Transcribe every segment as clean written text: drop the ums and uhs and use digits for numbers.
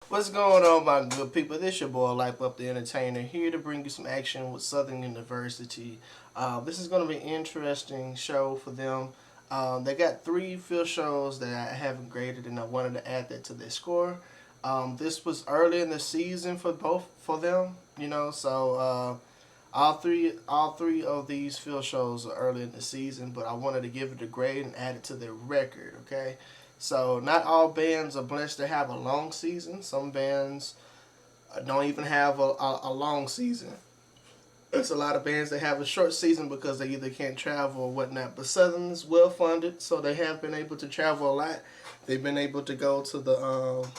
What's going on, my good people? This your boy, Life Up the Entertainer, here to bring you some action with Southern University. This is going to be an interesting show for them. They got 3 field shows that I haven't graded, and I wanted to add that to their score. This was early in the season for them, so all three of these field shows are early in the season, but I wanted to give it a grade and add it to their record. Okay, so not all bands are blessed to have a long season. Some bands don't even have a long season. There's a lot of bands that have a short season because they either can't travel or whatnot. But Southern is well funded, so they have been able to travel a lot. They've been able to go to the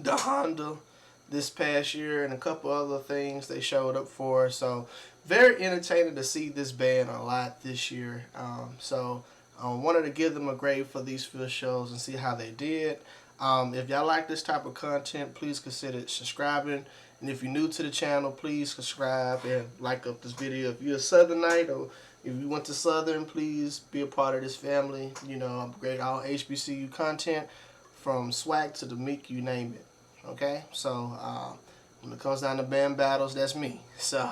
Honda this past year and a couple other things they showed up for. So very entertaining to see this band a lot this year. So I wanted to give them a grade for these field shows and see how they did. If y'all like this type of content, please consider subscribing. And if you're new to the channel, please subscribe and like up this video. If you're a Southernite or if you went to Southern, please be a part of this family. I'm great all HBCU content from swag to the meek, you name it. Okay, so when it comes down to band battles, that's me. So,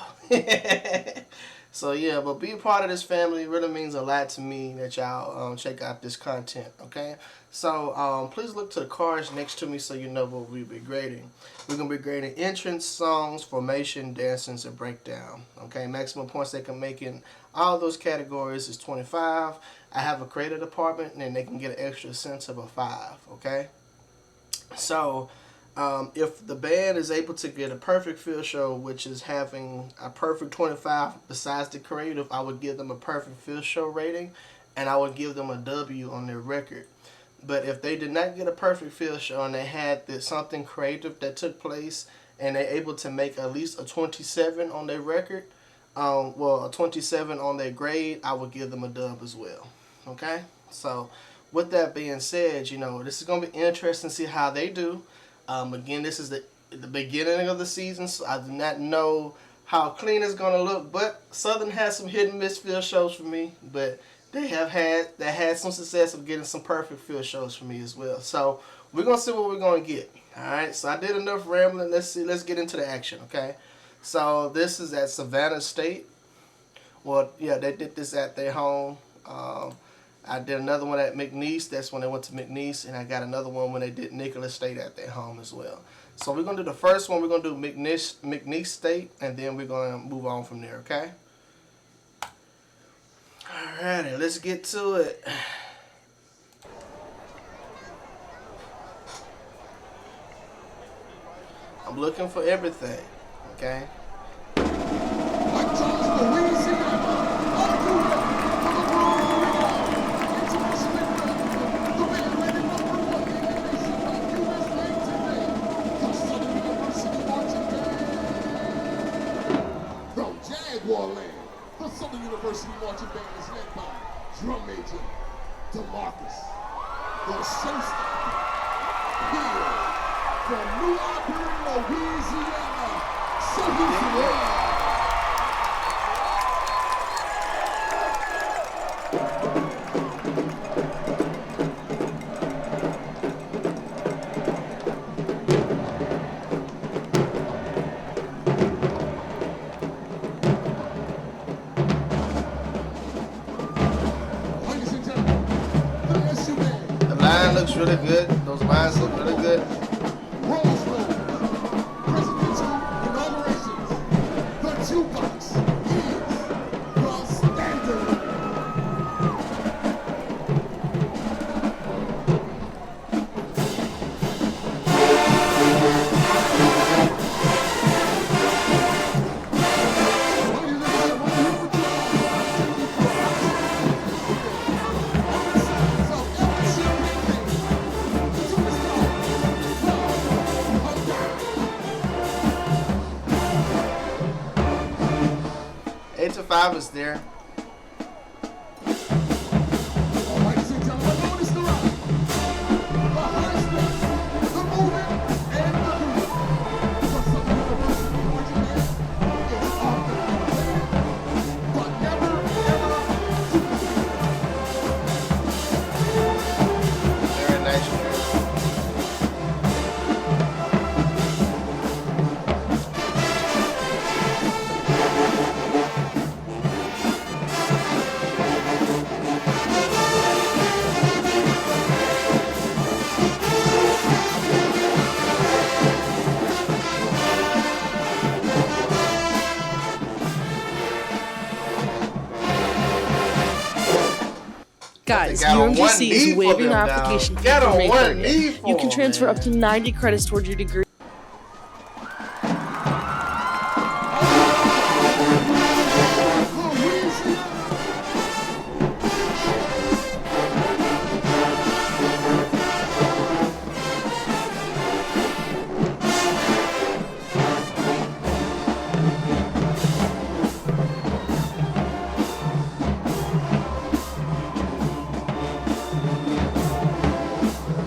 so yeah, but be a part of this family. It really means a lot to me that y'all check out this content. Okay, so please look to the cards next to me so you know what we'll be grading. We're gonna be grading entrance, songs, formation, dances, and breakdown. Okay, maximum points they can make in all those categories is 25. I have a creative department, and then they can get an extra sense of a 5. Okay, so. If the band is able to get a perfect field show, which is having a perfect 25 besides the creative, I would give them a perfect field show rating, and I would give them a W on their record. But if they did not get a perfect field show and they had something creative that took place and they're able to make at least a 27 on their record, a 27 on their grade, I would give them a dub as well. Okay? So with that being said, this is going to be interesting to see how they do. Again, this is the beginning of the season, so I do not know how clean it's going to look. But Southern has some hit and miss field shows for me, but they had some success of getting some perfect field shows for me as well. So we're gonna see what we're gonna get. All right. So I did enough rambling. Let's see. Let's get into the action. Okay. So this is at Savannah State. Well, yeah, they did this at their home. I did another one at McNeese. That's when they went to McNeese. And I got another one when they did Nicholas State at their home as well. So we're going to do the first one. We're going to do McNeese State. And then we're going to move on from there, okay? Alrighty, let's get to it. I'm looking for everything, okay? The Southern University Marching Band is led by drum major DeMarcus, the showstopper, here from New Orleans, Louisiana. So he's ready. Looks really good. Those lines look really good. Presidential inaugurations. The jukebox is the standard. Eight to 5 is there. Ladies and gentlemen, notice the ride. The high step, the movement, and the groove. The Southern University Marching Band is often but never, ever Very nice. Guys, got on one UMGC knee is for waiving them, our dog. application fee Got for on May one 30th. knee for You can them, transfer man. up to 90 credits towards your degree.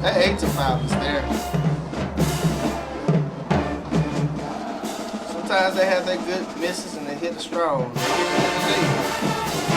That 8 to 5 is there. Sometimes they have their good misses and they hit the strong. They hit the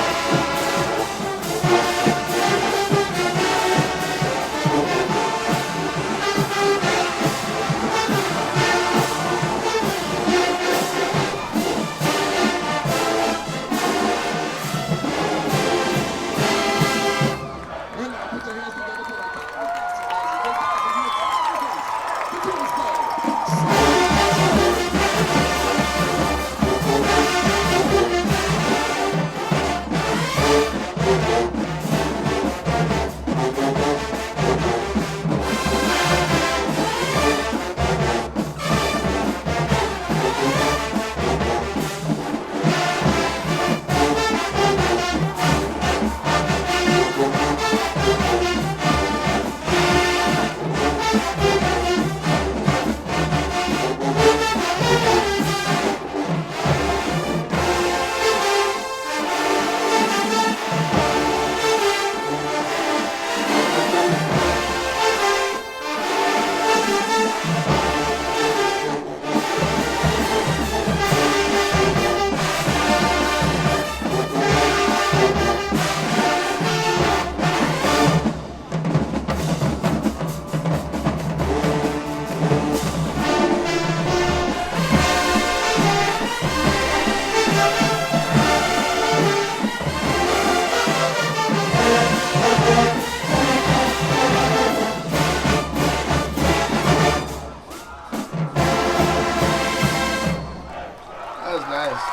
That was nice.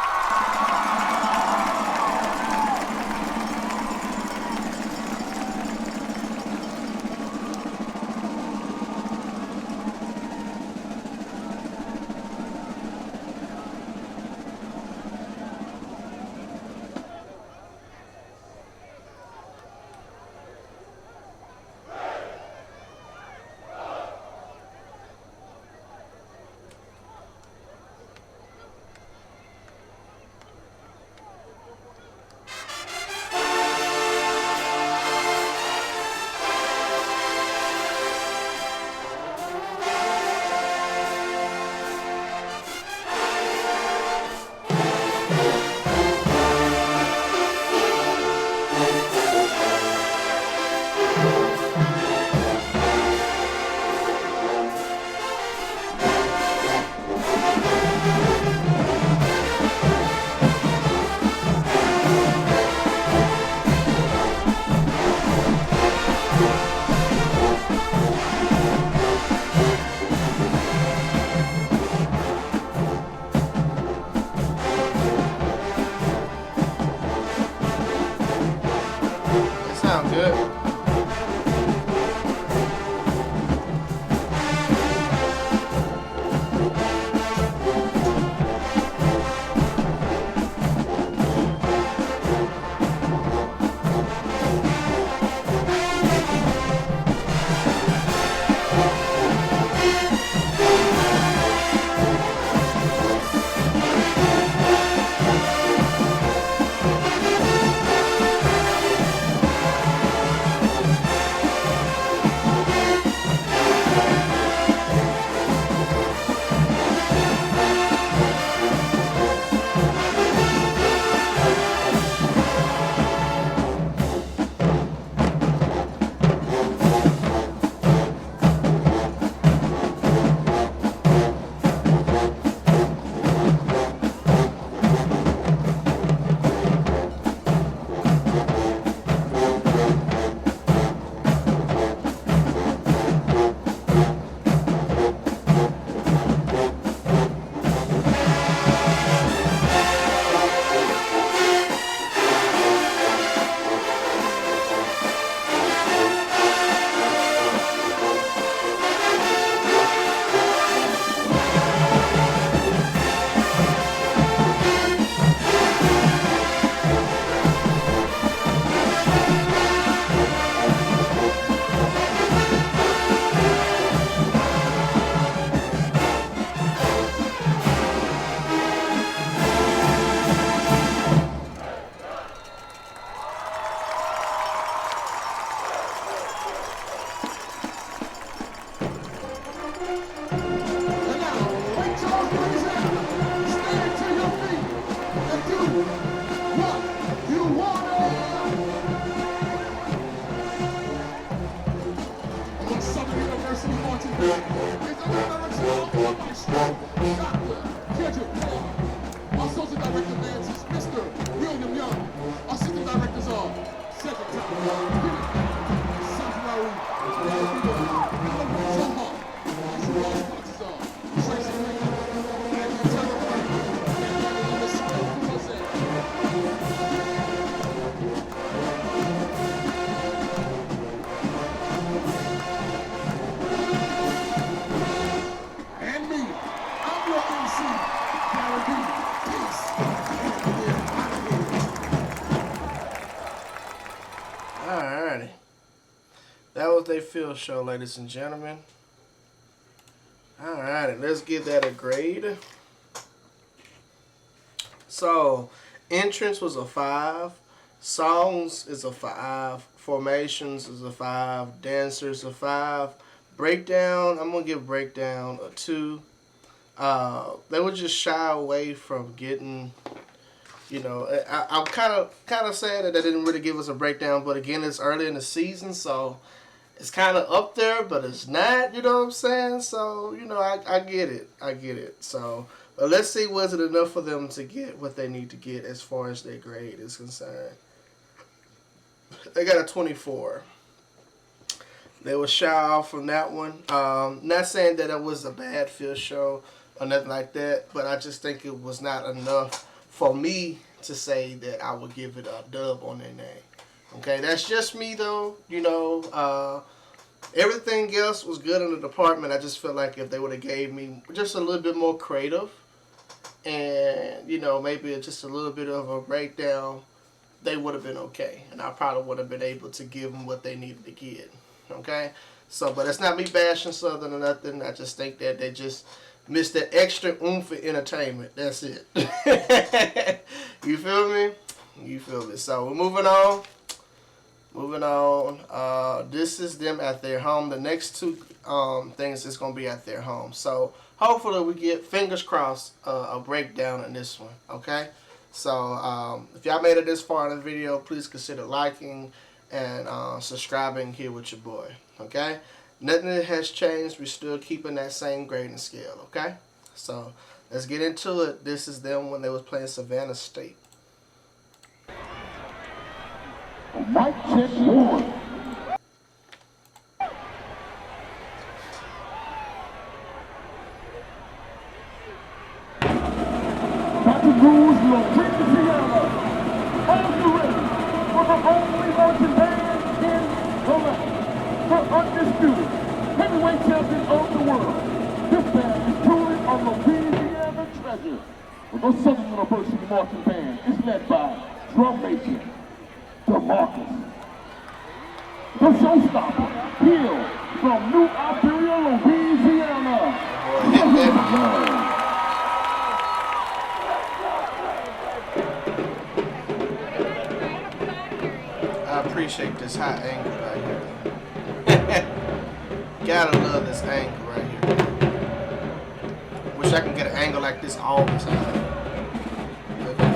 That sound good. What? You want it? Among Southern University marching band is under the direction of the maestro, Dr. Kendrick Moore. Our social director Lance is Mr. William Young. Our assistant directors are Cedric Thomas, Sanctuary, Joe Hart. Our supervisor sponsors are Tracy Lincoln, Andrew Taylor, and Miss Jose. And me, I'm your MC, Gary B. Peace. And we're out of here. Alrighty. That was their field show, ladies and gentlemen. Alrighty, let's give that a grade. So, entrance was a 5. Songs is a 5. Formations is a 5. Dancers a 5. Breakdown, I'm going to give breakdown a 2. They were just shy away from getting, you know, I'm kind of sad that they didn't really give us a breakdown, but again, it's early in the season, so it's kind of up there, but it's not, you know what I'm saying? So, you know, I get it. So, but let's see, was it enough for them to get what they need to get as far as their grade is concerned? They got a 24. They were shy off from that one. Not saying that it was a bad field show or nothing like that, but I just think it was not enough for me to say that I would give it a dub on their name. Okay, that's just me though. You know, everything else was good in the department. I just feel like if they would have gave me just a little bit more creative and, you know, maybe just a little bit of a breakdown, they would have been okay. And I probably would have been able to give them what they needed to get. Okay? So, but it's not me bashing Southern or nothing. I just think that they just missed that extra oomph of entertainment. That's it. You feel me? You feel me? So, we're moving on. This is them at their home. The next two things is going to be at their home. So, hopefully we get, fingers crossed, a breakdown in this one. Okay? So, if y'all made it this far in the video, please consider liking and subscribing here with your boy. Okay? Nothing has changed. We're still keeping that same grading scale. Okay? So, let's get into it. This is them when they was playing Savannah State. Mic check 1. Dr. Cruz, Louisiana. Are you ready for the only marching band in the land? The undisputed heavyweight champion of the world. This band is truly a Louisiana treasure. The Southern University marching band is led by drum major DeMarcus. The showstopper, Hill from New Iberia, Louisiana. I appreciate this high angle right here. Gotta love this angle right here. Wish I can get an angle like this all the time.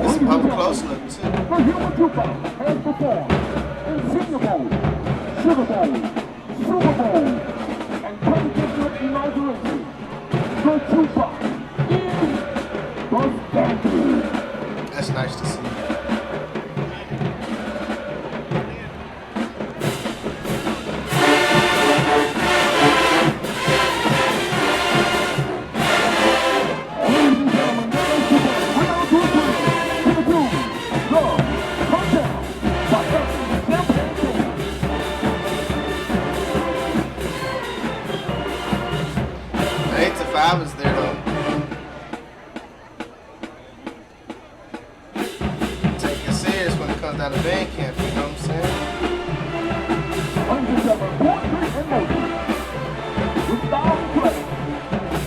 It's up close look too. The Human Tupac has performed in Senior Bowl, Sugar Bowl, Super Bowl, and Presidential Inauguration. The Tupac is the standard. That's nice to see. I was there though. Take it serious when it comes down to band camp, you know what I'm saying?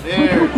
There.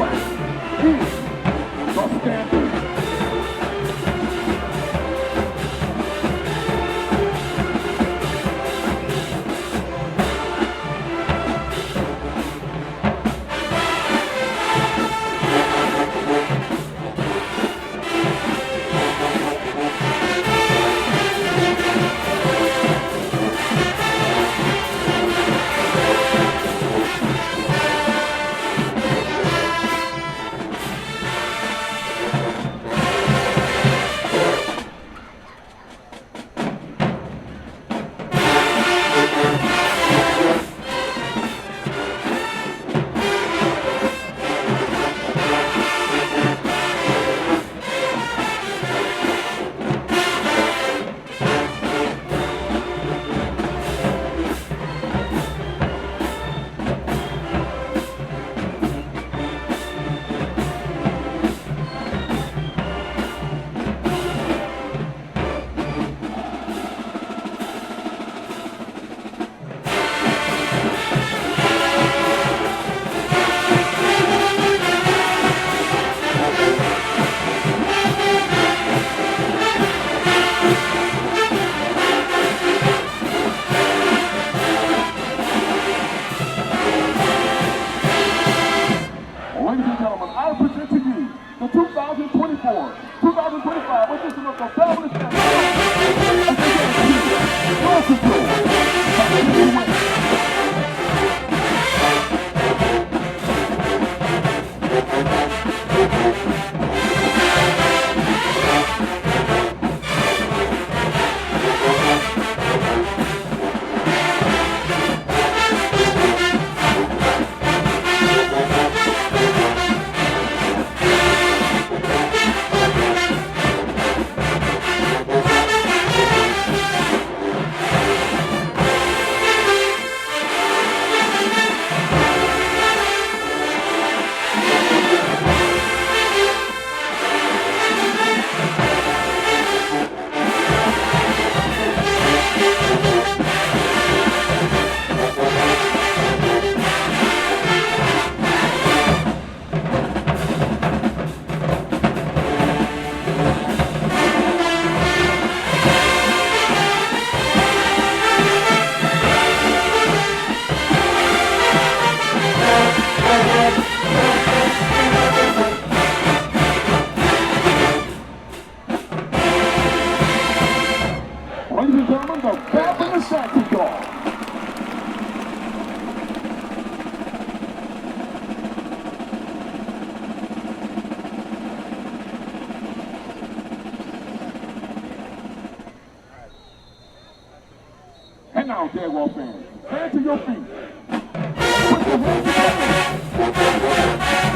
now, Jaguar fans. Stand to your feet. Put your hands together.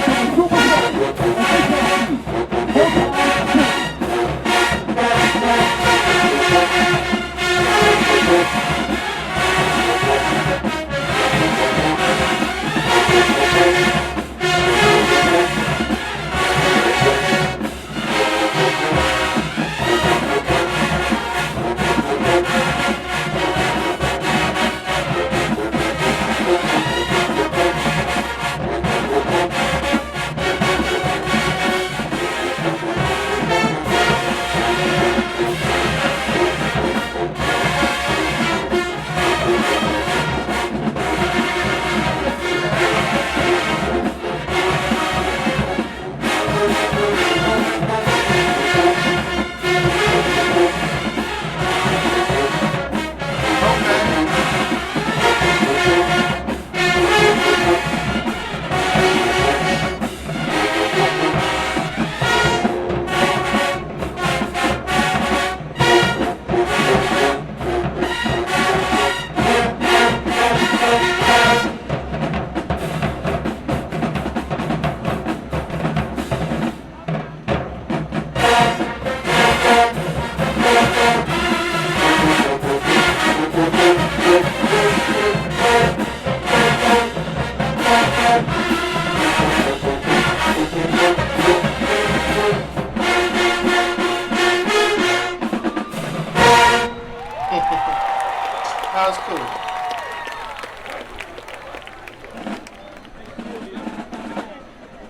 To the Super Bowl. And they thank you. That was cool.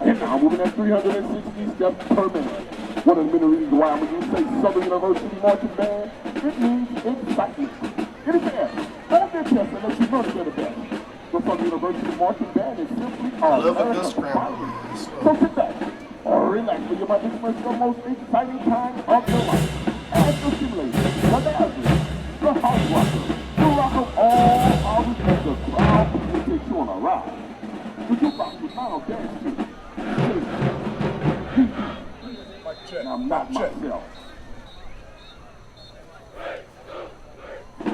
And now moving at 360 steps per minute. One of the many reasons why when you say Southern University Marching Band, it means excitement. It is there. Hold their chest and let you know they're the best. The Southern University Marching Band is simply I love a good America's scramble. finest. So sit back or relax for you might experience the most exciting time of your life. As the simulator, the dazzler, the house rocker, the rock of all hours and the crowd will take you on a ride. The jukebox was not on dance too. And I'm not myself. If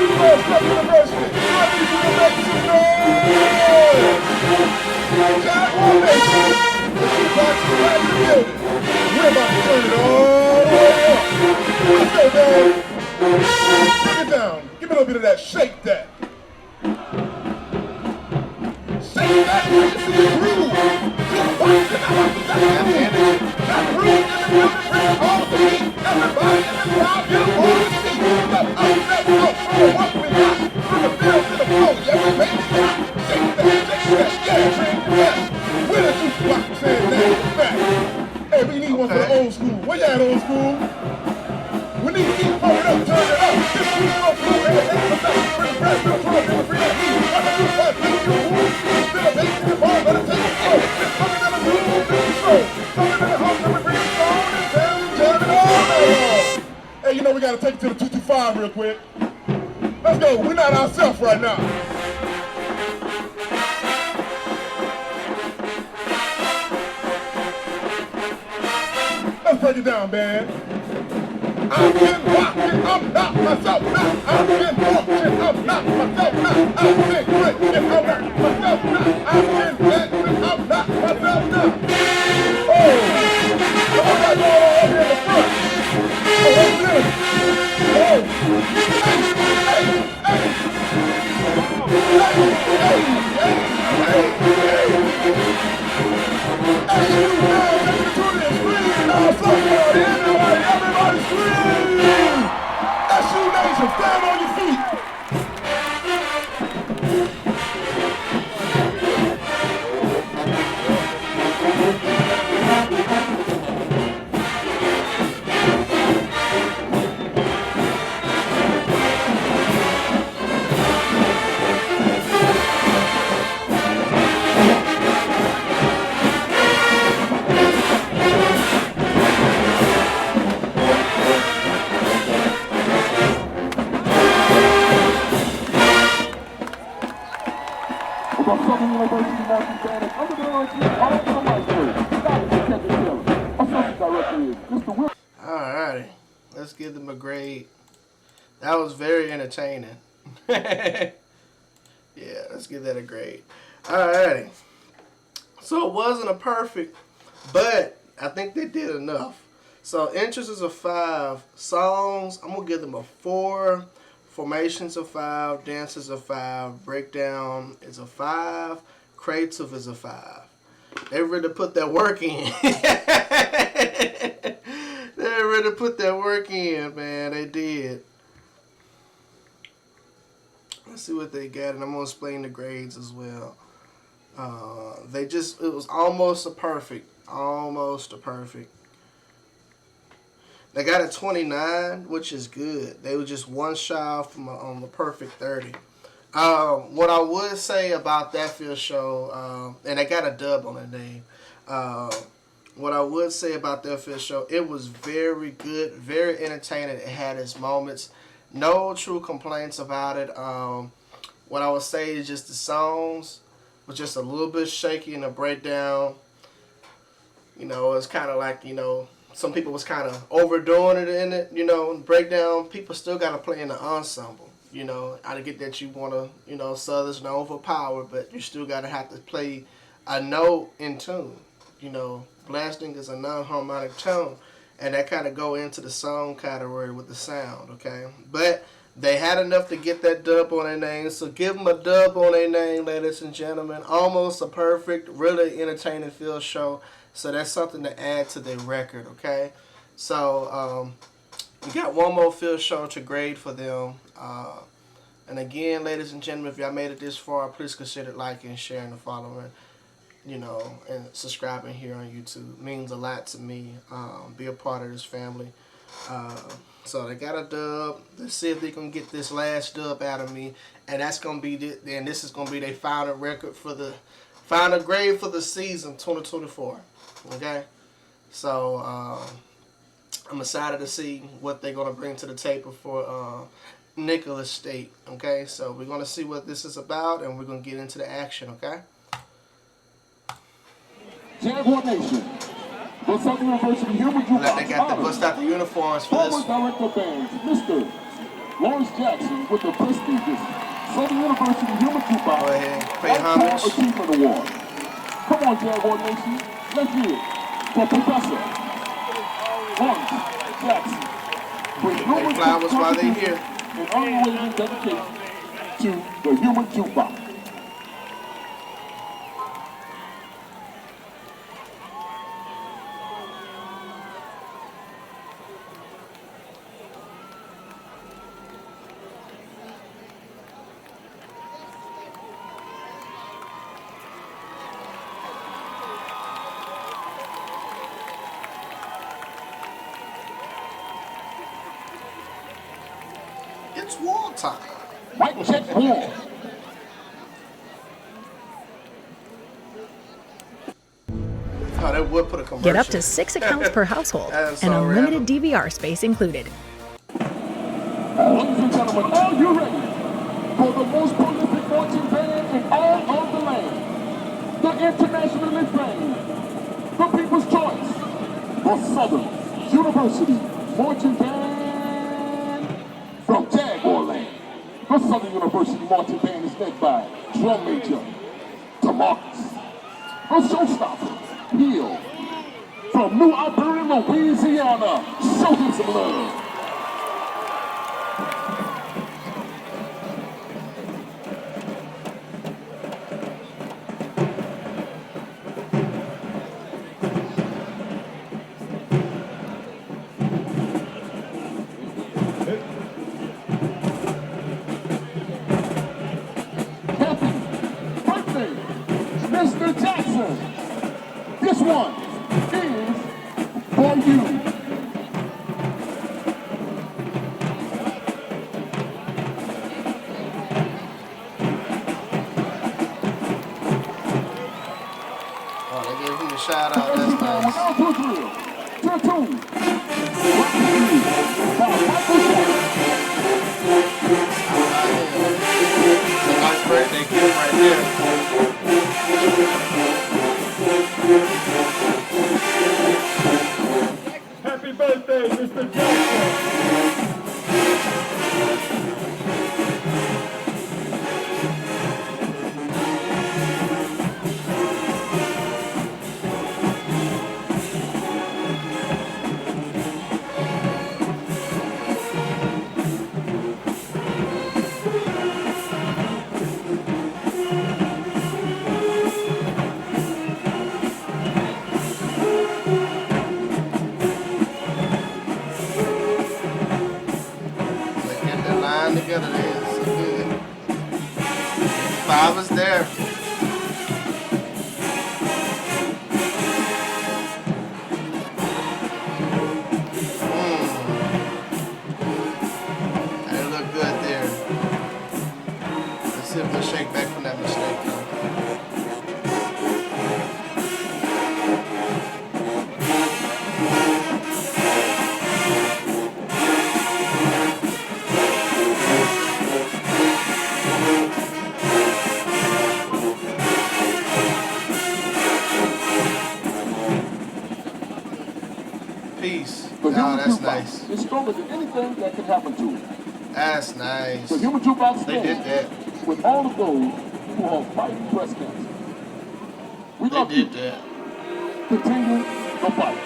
you love Southern University, let me do the make some noise! Jaguar Nation, the jukebox is right in the building. We're about to turn it all the way up. Let's go, man. Bring it down. Give me a little bit of that. Shake that. Shake that till you see the groove. Jukebox is out. That groove in the building brings all the heat. Everybody in the crowd, get up on the seat. Let's go. From what we got. From the field to the floor. Yeah, we made it out. Shake that. Yeah, train the best. Where the jukebox said that back. Hey, we need one for the old school. Where you at, old school? We need to keep pulling up, turn it up. This week's on floor, and it's the best. Bring the press, bring the floor, bring the free that heat. What the jukebox make you move? Been a bass in the ball, let it take it slow. It's coming in the groove, bring the show. Something in the house, let me bring it on and jam it all night long. Hey, you know we gotta take it to the 225 real quick. Let's go. We're not ourselves right now. Let's break it down, man. I've been rocking, I'm not myself now. I've been walking, I'm not myself now. I've been drinking, I'm not myself now. I've been dancing, I'm not myself now. Oh, what I got going on over here in the front? Oh, what's this? Oh, hey, hey, hey. Everybody scream! SU Nation, stand on your feet! Southern University Marching Band is under the direction of the Maestro, Dr. Kevin Taylor. Associate Director is Mr. Will. Alrighty, let's give them a grade. That was very entertaining. Yeah, let's give that a grade. Alrighty. So it wasn't a perfect, but I think they did enough. So interest is a 5. Songs, I'm gonna give them a 4. Formations a 5. Dance is a 5. Breakdown is a 5. Creative is a 5. They really put that work in. They really put that work in, man. They did. Let's see what they got, and I'm gonna explain the grades as well. It was almost a perfect. Almost a perfect. They got a 29, which is good. They were just one shy from on the perfect 30. What I would say about that field show, and they got a dub on their name. What I would say about that field show, it was very good, very entertaining. It had its moments. No true complaints about it. What I would say is just the songs was just a little bit shaky in the breakdown. You know, it's kind of like, you know, some people was kind of overdoing it in it, you know, breakdown. People still got to play in the ensemble. You know, I get that you want to, you know, Southern's not overpower, but you still got to have to play a note in tune. You know, blasting is a non-harmonic tone, and that kind of go into the song category with the sound, okay? But they had enough to get that dub on their name, so give them a dub on their name, ladies and gentlemen. Almost a perfect, really entertaining field show, so that's something to add to their record, okay? So, we got one more field show to grade for them. And again, ladies and gentlemen, if y'all made it this far, please consider liking, sharing, and following, you know, and subscribing here on YouTube. It means a lot to me. Be a part of this family. So they got a dub. Let's see if they can get this last dub out of me, and that's gonna be this is gonna be their final record for the final grade for the season 2024. Okay, so I'm excited to see what they're gonna bring to the table for Nicholas State. Okay, so we're gonna see what this is about, and we're gonna get into the action. Okay. Jaguar Nation. The Southern University here with you. They got the bust out the uniforms for this. Former Director of Bands, Mr. Lawrence Jackson, with the prestigious Southern University Human Jukebox Go ahead, pay homage. Achievement Award. Come on, Jaguar Nation. Let's hear it for Professor Lawrence Jackson. They flowers while they here. An unwavering dedication to the Human Jukebox. It's war time. Mike check war. Oh, they would put a commercial. Get up to 6 accounts per household That's and so unlimited random. DVR space included. Ladies and gentlemen, are you ready for the most prolific marching band in all of the land? The internationally famed, the People's Choice, the Southern University Marching Band from Jaguar Land. The Southern University Marching Band is led by Drum Major DeMarcus. The Showstopper, Hill, from New Iberia, Louisiana. Show him some love. Mr. Jackson, this one is for you. Oh, they gave him a shout out. That's nice. Without to a drill, to a tune. Rock the Blues by Michael Jackson. It's a nice birthday gift right there. Happy birthday, Mr. Jackson. together. They is so good. Five is there. That look good there. Let's see if we'll shake back from that mistake though. Peace. The Oh, human that's jukebox nice. is stronger than anything that can happen to it. That's nice. The human jukebox They did stands that. with all of those who are fighting breast cancer. We They love you. did that. Continue the fight.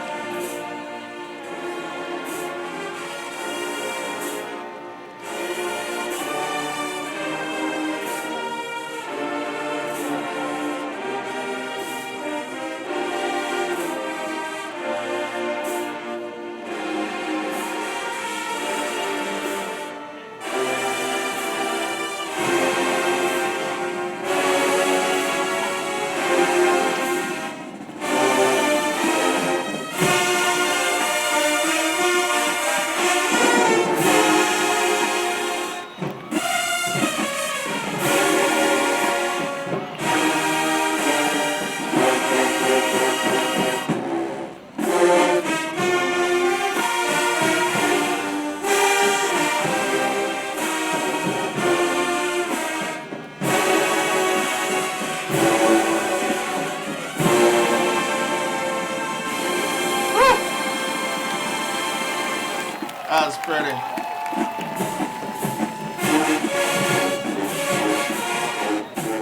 That was pretty.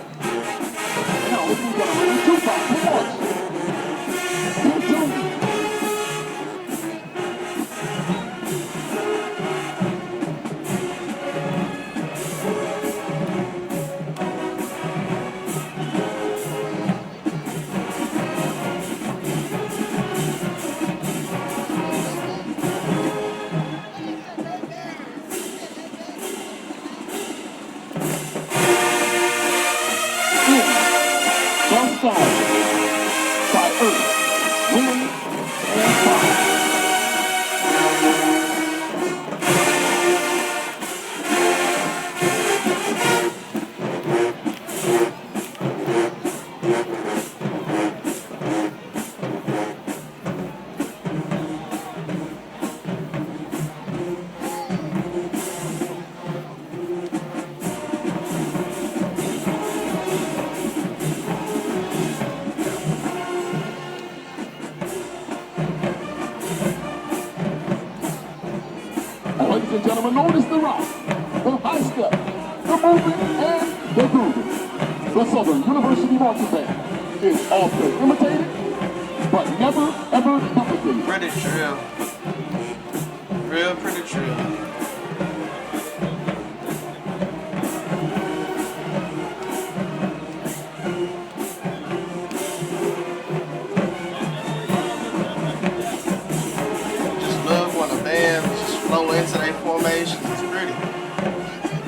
Now, ladies and gentlemen, the jukebox performs. Continue. First song by Earth, Wind, and Fire. And ladies and gentlemen, notice the rock, the high step, the movement, and the grooving. The Southern University Marching Band is often imitated, but never, ever duplicated. Pretty drill. Real pretty drill. Just love when a band just flow into their formation. It's pretty.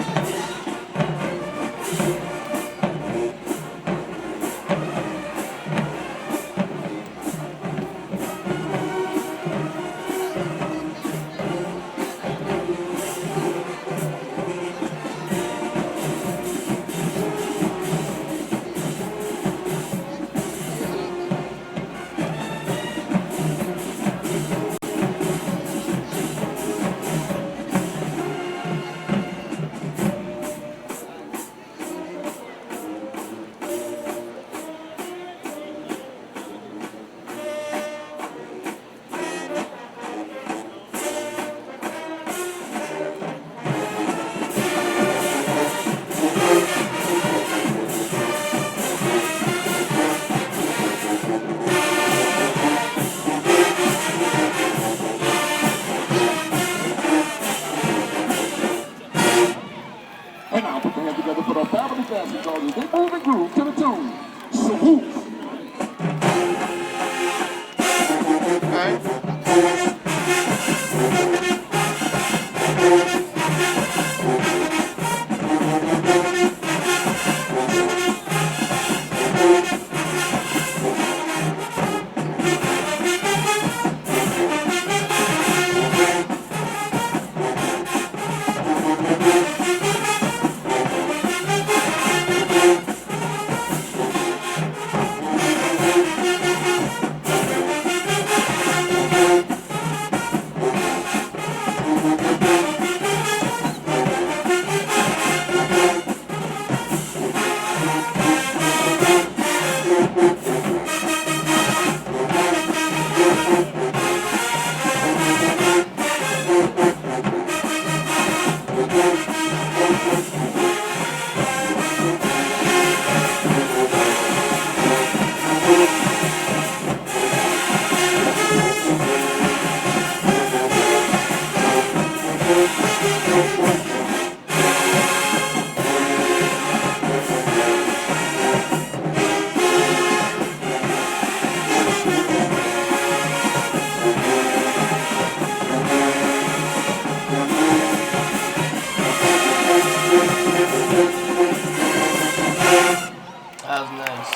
That was nice.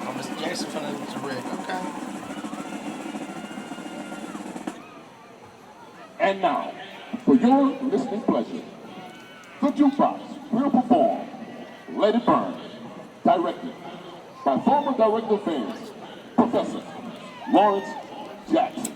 Oh, Mr. Jackson finna direct. Okay. And now, for your listening pleasure, the Jukebox will perform Let It Burn, directed by former director of films, Professor Lawrence Jackson.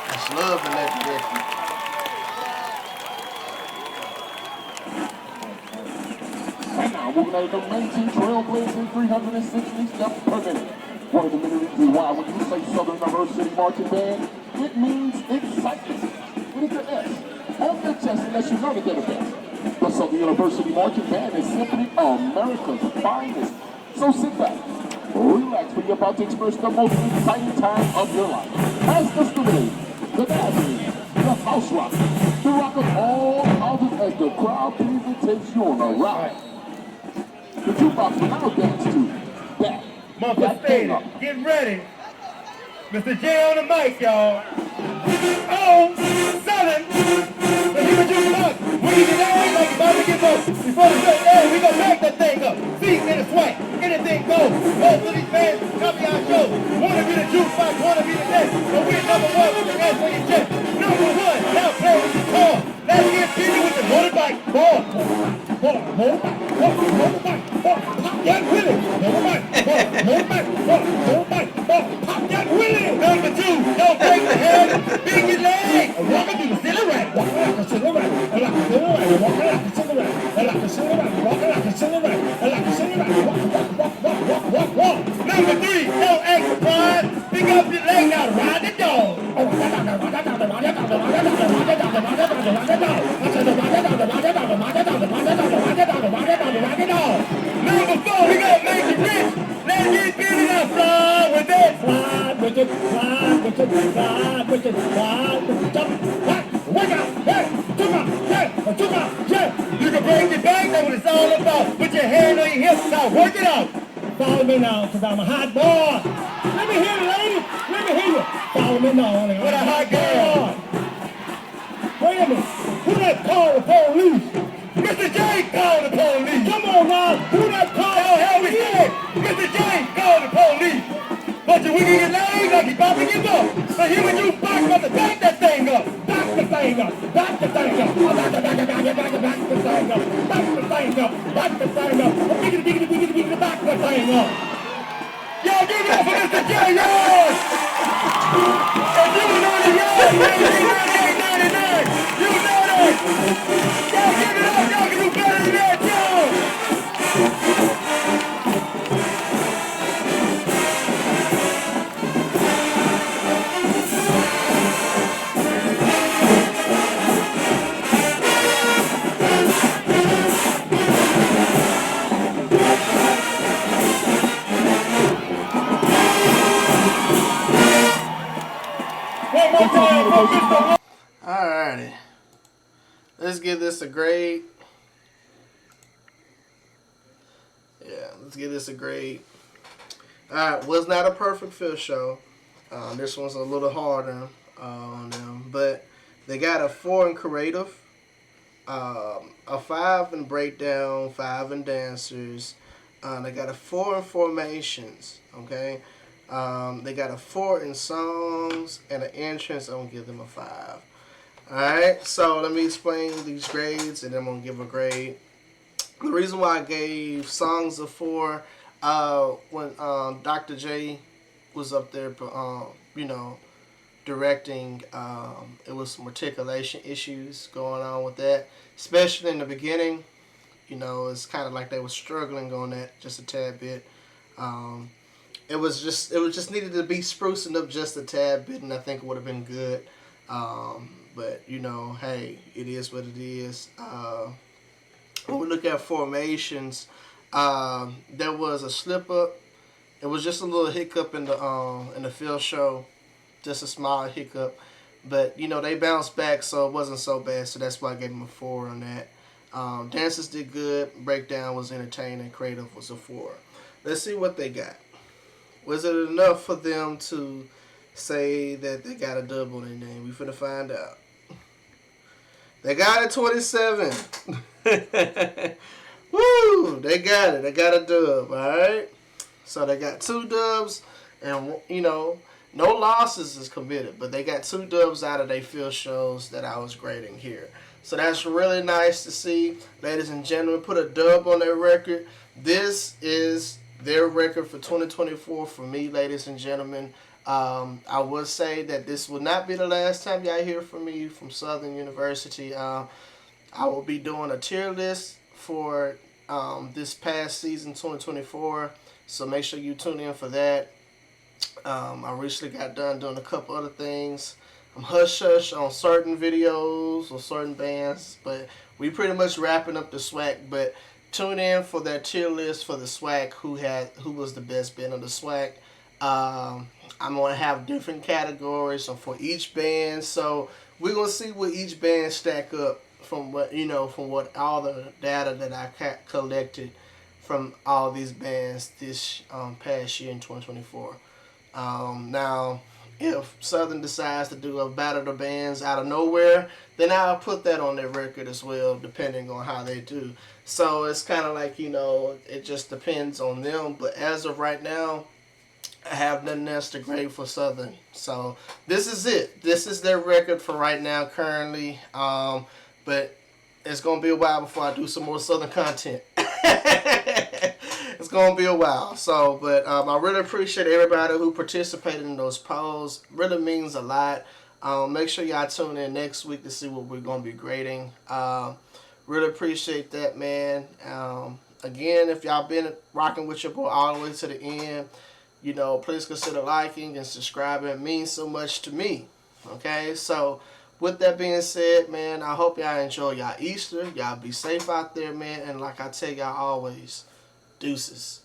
That's love in that direction. And now, moving on to 19 trailblazing 360 steps per minute. One of the many reasons why when you say Southern University Marching Band, it means excitement. It is the S on their chest unless you know that they're the best. The Southern University Marching Band is simply America's finest. So sit back, relax when you're about to experience the most exciting time of your life. As the student, the dazzling, the house rock, the rock of all houses as the crowd pleasing takes you on a ride. The jukebox will now dance to that. Mother Stater, get ready. Mr. J on the mic, y'all. Oh, Southern, the human jukebox. When you get that like you're about to get low. Before the show ends, we gonna back that thing up. See, in a swipe, anything goes. Both of these fans copy our show. Wanna be the jukebox, wanna be the next. But we're number one with the rest on your chest. Number one, now play with your car. Let's get busy with the motorbike. Ball, motorbike, motorbike, ball. Pop that Willie. Motorbike, ball, motorbike, ball, motorbike, ball. Pop that Willie. Number two, don't break the head. Big your leg. Walking through the silhouette. Walking like a silhouette. Like a silhouette. Walking like a silhouette. Like a silhouette. Walking like a silhouette. Like a silhouette. Walk. Number three, don't act surprised. Pick up your leg now. Ride the dog. Number 4, we got Make It Rich. Let's get busy now. Slide with it. Slide with it. Slide with it. Slide with it. Slide with it. Jump. What? Wake up. Hey. Took out. Hey. Took out. Yeah. You can break your back. That's what it's all about. Put your hand on your hips. Now work it out. Follow me now, because I'm a hot boy. Let me hear you, lady. Let me hear you. Follow me now. What a hot girl. Wait a minute. Who that called the police? Mr. J called the police. Come on now. Who that called? Oh, hell we said. Mr. J called the police. But you wigging your legs like you about to give up. So here when you back about to back that thing up. Back the thing up. Back the thing up. Back the thing up. Back the thing up. Back the thing up. Back the thing up. Biggity, back the thing up. Y'all give it up for Mr. J, y'all. If you was on the yard, 1998, 99, you know that. Y'all give it up. Y'all can do better than that, y'all. Alrighty. Let's give this a grade. Yeah, let's give this a grade. Alright, was not a perfect field show. This one's a little harder on them. But they got a 4 in creative, a 5 in breakdown, 5 in dancers. They got a 4 in formations, okay? They got a 4 in songs and an entrance. I'm going to give them a 5. Alright, so let me explain these grades and then I'm going to give a grade. The reason why I gave songs a 4, when Dr. J was up there, directing, it was some articulation issues going on with that, especially in the beginning. It's kind of like they were struggling on that just a tad bit. It was just needed to be sprucing up just a tad bit, and I think it would have been good. But hey, it is what it is. When we look at formations, there was a slip up. It was just a little hiccup in the field show, just a small hiccup. But they bounced back, so it wasn't so bad. So that's why I gave them a 4 on that. Dances did good. Breakdown was entertaining. Creative was a 4. Let's see what they got. Was it enough for them to say that they got a dub on their name? We finna find out. They got a 27. Woo! They got it. They got a dub, alright? So they got 2 dubs, and, no losses is committed, but they got 2 dubs out of their field shows that I was grading here. So that's really nice to see. Ladies and gentlemen, put a dub on their record. This is their record for 2024 for me, ladies and gentlemen. I would say that this will not be the last time y'all hear from me from Southern University. I will be doing a tier list for this past season 2024, so make sure you tune in for that. I recently got done doing a couple other things. I'm hush-hush on certain videos or certain bands, but we pretty much wrapping up the SWAC. But tune in for that tier list for the SWAC, who was the best band of the SWAC. I'm going to have different categories for each band, so we're going to see what each band stack up from what all the data that I collected from all these bands this past year in 2024. Now, if Southern decides to do a battle of the bands out of nowhere, then I'll put that on their record as well, depending on how they do. So it's kind of like, it just depends on them. But as of right now, I have nothing else to grade for Southern. So this is it. This is their record for right now currently. But it's going to be a while before I do some more Southern content. It's going to be a while. So, but I really appreciate everybody who participated in those polls. Really means a lot. Make sure y'all tune in next week to see what we're going to be grading. Really appreciate that, man. Again, if y'all been rocking with your boy all the way to the end, please consider liking and subscribing. It means so much to me. Okay, so with that being said, man, I hope y'all enjoy y'all Easter. Y'all be safe out there, man. And like I tell y'all always, deuces.